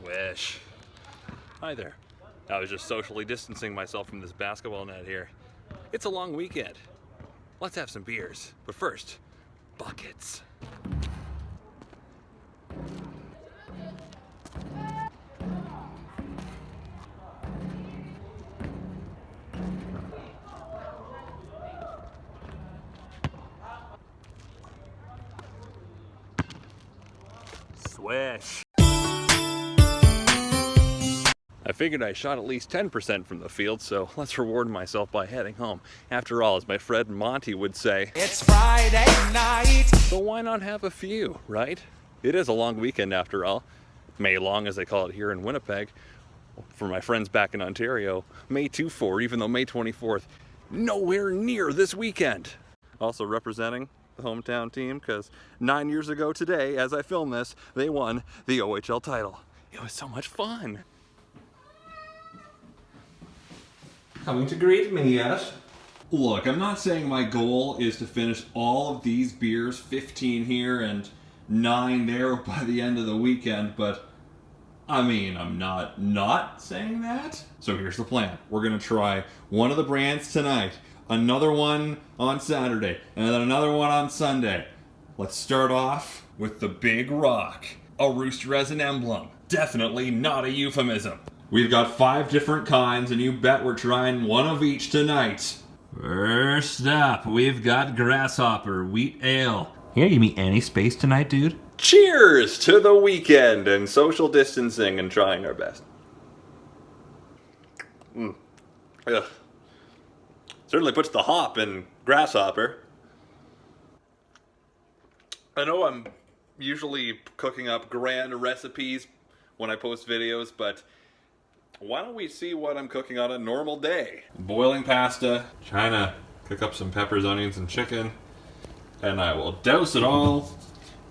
Swish. Hi there. I was just socially distancing myself from this basketball net here. It's a long weekend. Let's have some beers. But first, buckets. Swish. I figured I shot at least 10% from the field, so let's reward myself by heading home. After all, as my friend Monty would say, it's Friday night! So why not have a few, right? It is a long weekend after all. May long, as they call it here in Winnipeg. For my friends back in Ontario, May 24, even though May 24th, nowhere near this weekend. Also representing the hometown team, because 9 years ago today, as I film this, they won the OHL title. It was so much fun. Coming to greet me, yes? Look, I'm not saying my goal is to finish all of these beers, 15 here and 9 there by the end of the weekend, but I mean, I'm not saying that. So here's the plan. We're gonna try one of the brands tonight, another one on Saturday, and then another one on Sunday. Let's start off with the Big Rock, a rooster as an emblem. Definitely not a euphemism. We've got 5 different kinds, and you bet we're trying one of each tonight. First up, we've got Grasshopper Wheat Ale. You gonna give me any space tonight, dude? Cheers to the weekend and social distancing and trying our best. Ugh. Certainly puts the hop in Grasshopper. I know I'm usually cooking up grand recipes when I post videos, but why don't we see what I'm cooking on a normal day? Boiling pasta, trying to cook up some peppers, onions, and chicken, and I will douse it all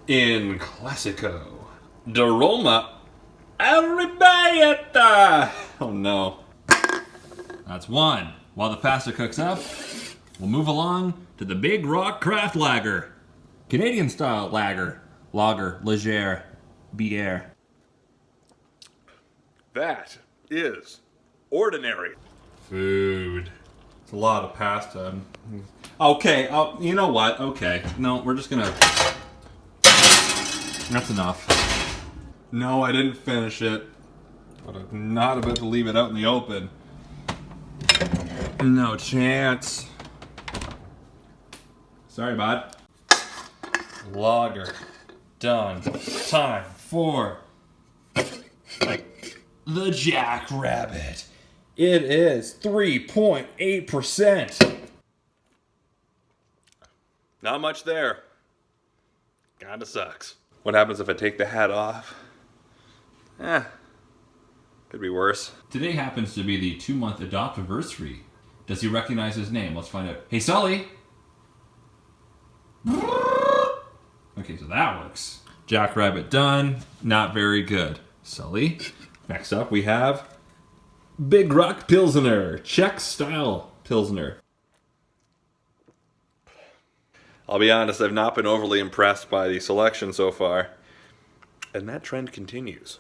in Classico de Roma Arrabbiata. Oh no. That's one. While the pasta cooks up, we'll move along to the Big Rock Craft Lager. Canadian style lager. Lager, légère, bière. That is ordinary food. It's a lot of pasta. Okay, you know what? Okay, no, we're just gonna... That's enough. No, I didn't finish it. But I'm not about to leave it out in the open. No chance. Sorry, bud. Lager. Done. Time for the Jackrabbit. It is 3.8%. Not much there. Kinda sucks. What happens if I take the hat off? Could be worse. Today happens to be the 2-month adoptiversary. Does he recognize his name? Let's find out. Hey, Sully! Okay, so that works. Jackrabbit done. Not very good. Sully. Next up, we have Big Rock Pilsner, Czech style Pilsner. I'll be honest, I've not been overly impressed by the selection so far, and that trend continues.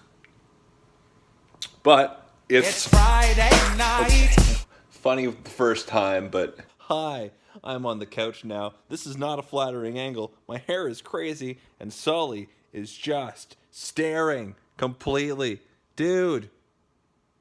But it's Friday night. Okay. Funny the first time, but hi, I'm on the couch now. This is not a flattering angle. My hair is crazy, and Sully is just staring completely. Dude,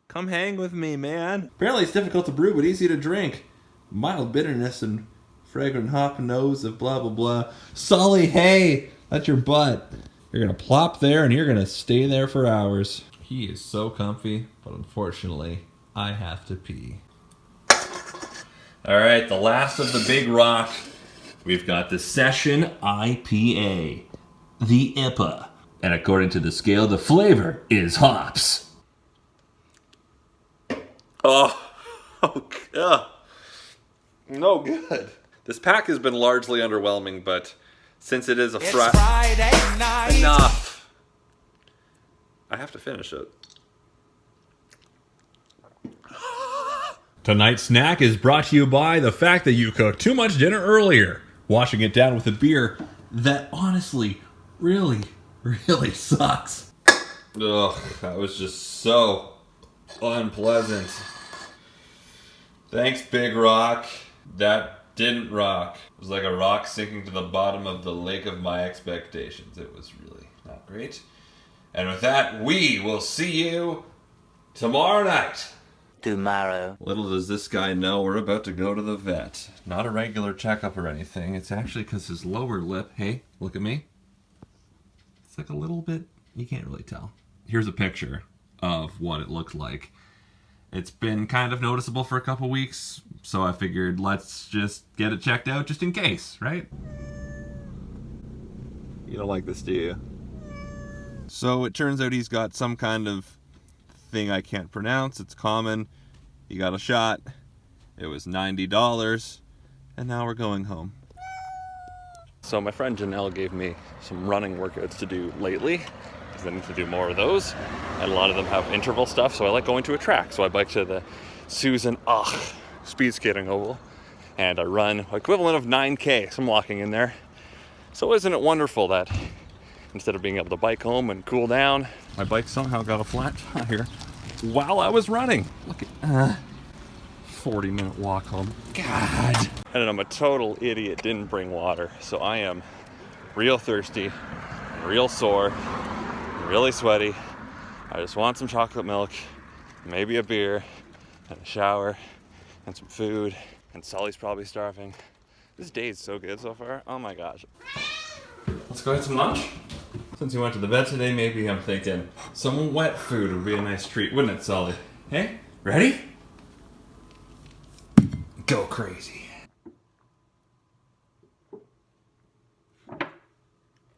come hang with me, man. Apparently it's difficult to brew, but easy to drink. Mild bitterness and fragrant hop nose of blah, blah, blah. Sully, hey, that's your butt. You're going to plop there and you're going to stay there for hours. He is so comfy, but unfortunately, I have to pee. All right, the last of the Big Rock. We've got the Session IPA, the IPA. And according to the scale, the flavor is hops. Oh, God. No good. This pack has been largely underwhelming, but since it is a Friday night, enough. I have to finish it. Tonight's snack is brought to you by the fact that you cooked too much dinner earlier, washing it down with a beer that honestly really sucks. Ugh, that was just so unpleasant. Thanks, Big Rock. That didn't rock. It was like a rock sinking to the bottom of the lake of my expectations. It was really not great. And with that, we will see you tomorrow night. Tomorrow. Little does this guy know we're about to go to the vet. Not a regular checkup or anything. It's actually because his lower lip, hey, look at me. It's like a little bit, you can't really tell. Here's a picture of what it looked like. It's been kind of noticeable for a couple weeks, so I figured let's just get it checked out just in case, right? You don't like this, do you? So it turns out he's got some kind of thing I can't pronounce. It's common. He got a shot. It was $90, and now we're going home. So my friend Janelle gave me some running workouts to do lately, because I need to do more of those. And a lot of them have interval stuff, so I like going to a track. So I bike to the Susan Ach speed skating oval, and I run equivalent of 9K. So I'm walking in there. So isn't it wonderful that instead of being able to bike home and cool down, my bike somehow got a flat tire while I was running. Look at 40-minute walk home. God. And I'm a total idiot, didn't bring water. So I am real thirsty, real sore, really sweaty. I just want some chocolate milk, maybe a beer, and a shower, and some food. And Sully's probably starving. This day is so good so far. Oh my gosh. Let's go get some lunch. Since you went to the vet today, maybe I'm thinking some wet food would be a nice treat, wouldn't it, Sully? Hey, ready? Go crazy.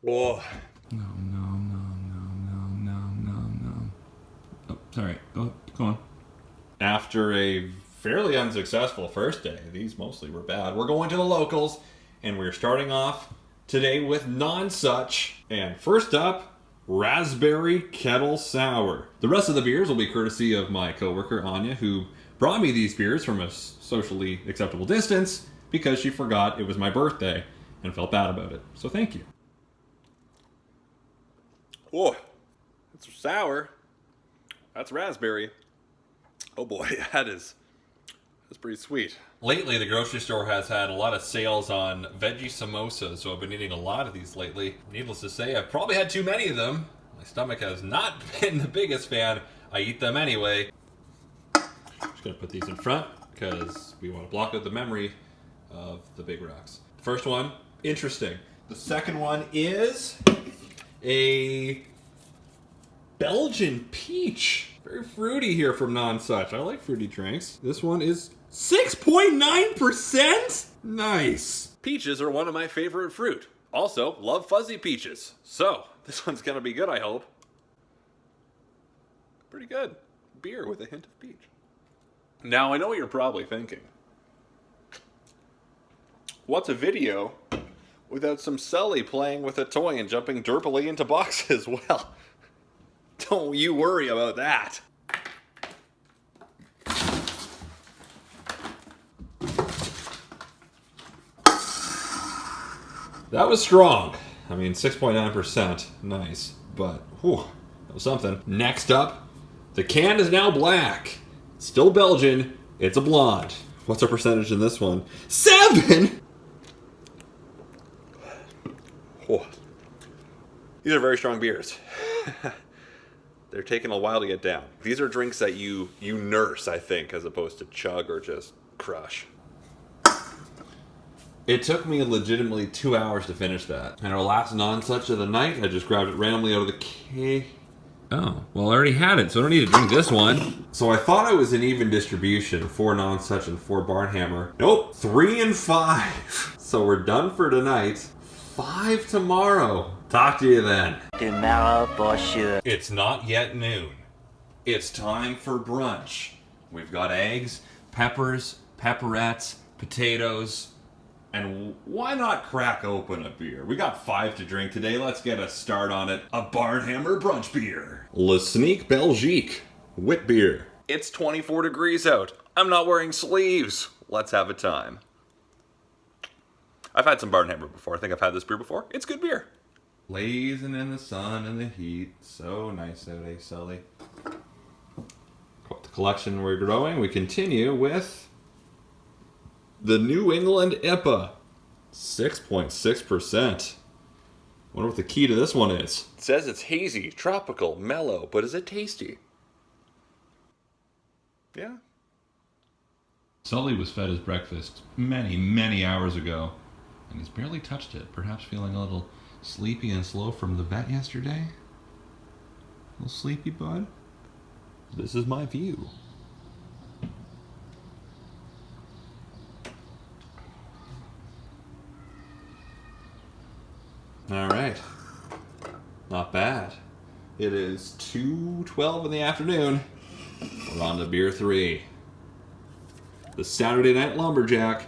Whoa. No. Oh, sorry. Go on. After a fairly unsuccessful first day, these mostly were bad, we're going to the locals, and we're starting off today with Nonsuch. And first up, Raspberry Kettle Sour. The rest of the beers will be courtesy of my coworker Anya, who brought me these beers from a socially acceptable distance because she forgot it was my birthday and felt bad about it. So thank you. Whoa, that's sour. That's raspberry. Oh boy, that's pretty sweet. Lately, the grocery store has had a lot of sales on veggie samosas, so I've been eating a lot of these lately. Needless to say, I've probably had too many of them. My stomach has not been the biggest fan. I eat them anyway. Just gonna put these in front because we want to block out the memory of the Big Rocks. First one, interesting. The second one is a Belgian peach. Very fruity here from Nonsuch. I like fruity drinks. This one is 6.9%? Nice. Peaches are one of my favorite fruit. Also, love fuzzy peaches. So, this one's gonna be good, I hope. Pretty good. Beer with a hint of peach. Now, I know what you're probably thinking. What's a video without some Sully playing with a toy and jumping derpily into boxes? Well, don't you worry about that. That was strong. I mean, 6.9%. Nice. But, whew, that was something. Next up, the can is now black. Still Belgian. It's a blonde. What's our percentage in this one? 7! Whew. These are very strong beers. They're taking a while to get down. These are drinks that you nurse, I think, as opposed to chug or just crush. It took me legitimately 2 hours to finish that. And our last Nonsuch of the night, I just grabbed it randomly out of the case. Oh, well, I already had it, so I don't need to drink this one. So I thought it was an even distribution, 4 Nonsuch and 4 Barnhammer. Nope, 3 and 5. So we're done for tonight. 5 tomorrow. Talk to you then. Tomorrow for sure. It's not yet noon. It's time for brunch. We've got eggs, peppers, pepperettes, potatoes, and why not crack open a beer? We got 5 to drink today. Let's get a start on it. A Barnhammer brunch beer. Le Sneak Belgique. Wit beer. It's 24 degrees out. I'm not wearing sleeves. Let's have a time. I've had some Barnhammer before. I think I've had this beer before. It's good beer. Blazing in the sun and the heat. So nice out, eh, Sully? Quite the collection we're growing. We continue with the New England IPA. 6.6%. Wonder what the key to this one is. It says it's hazy, tropical, mellow, but is it tasty? Yeah. Sully was fed his breakfast many, many hours ago, and he's barely touched it, perhaps feeling a little sleepy and slow from the vet yesterday. A little sleepy, bud? This is my view. All right. Not bad. It is 2:12 in the afternoon. We're on to beer 3. The Saturday Night Lumberjack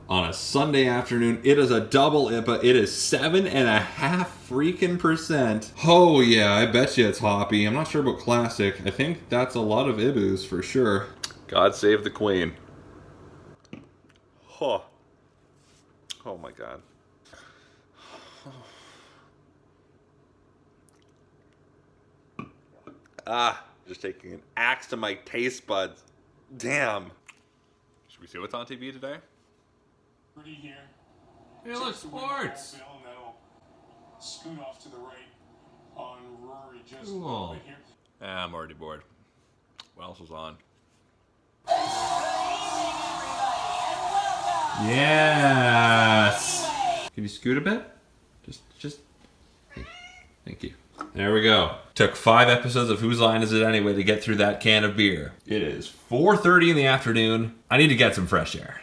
on a Sunday afternoon. It is a double IPA. It is 7.5 freaking percent. Oh yeah, I bet you it's hoppy. I'm not sure about classic. I think that's a lot of IBUs for sure. God save the Queen. Oh my God. Just taking an axe to my taste buds. Damn. Should we see what's on TV today? Pretty here. Hey, look, sports! Bill, that'll scoot off to the right on Rory just a Cool. little bit here. I'm already bored. What else was on? Yes! Can you scoot a bit? Just. Thank you. There we go. Took 5 episodes of Whose Line Is It Anyway to get through that can of beer. It is 4:30 in the afternoon. I need to get some fresh air.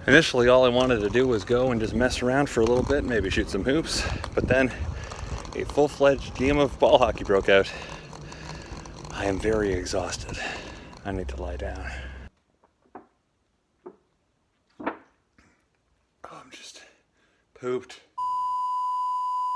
Initially, all I wanted to do was go and just mess around for a little bit, maybe shoot some hoops, but then a full-fledged game of ball hockey broke out. I am very exhausted. I need to lie down. I'm just pooped.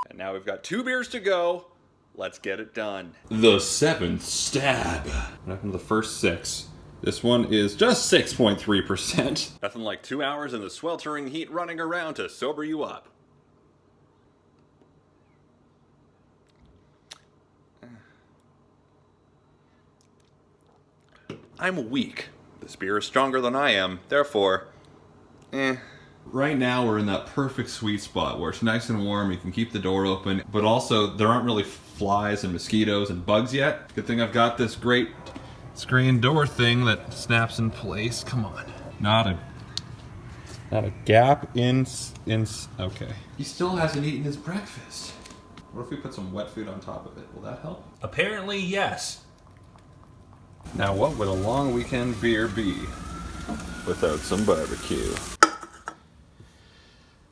And now we've got 2 beers to go. Let's get it done. The 7th stab. What happened to the first 6? This one is just 6.3%. Nothing like 2 hours in the sweltering heat running around to sober you up. I'm weak. This beer is stronger than I am, therefore, Right now we're in that perfect sweet spot where it's nice and warm, you can keep the door open, but also there aren't really flies and mosquitoes and bugs yet. Good thing I've got this great screen door thing that snaps in place. Come on. Not a gap in okay. He still hasn't eaten his breakfast. What if we put some wet food on top of it? Will that help? Apparently, yes. Now what would a long weekend beer be without some barbecue?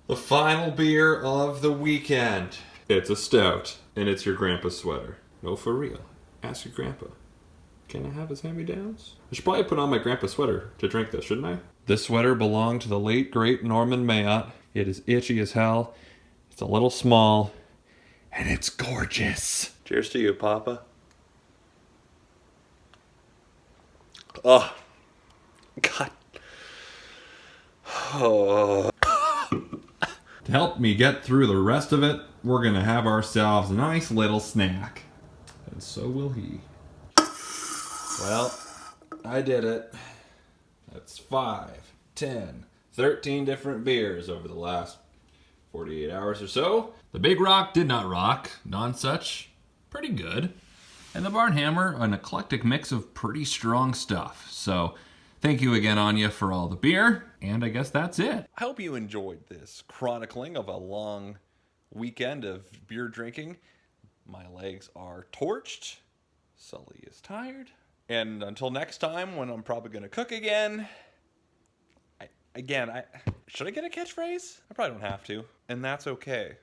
The final beer of the weekend. It's a stout, and it's your grandpa's sweater. No, for real. Ask your grandpa. Can I have his hand-me-downs? I should probably put on my grandpa's sweater to drink this, shouldn't I? This sweater belonged to the late, great Norman Mayotte. It is itchy as hell. It's a little small, and it's gorgeous. Cheers to you, Papa. Oh, God. Oh. To help me get through the rest of it, we're going to have ourselves a nice little snack. And so will he. Well, I did it. That's 5, 10, 13 different beers over the last 48 hours or so. The Big Rock did not rock. Nonsuch, pretty good. And the Barnhammer, an eclectic mix of pretty strong stuff. So, thank you again, Anya, for all the beer. And I guess that's it. I hope you enjoyed this chronicling of a long weekend of beer drinking. My legs are torched. Sully is tired. And until next time, when I'm probably going to cook again. Should I get a catchphrase? I probably don't have to. And that's okay.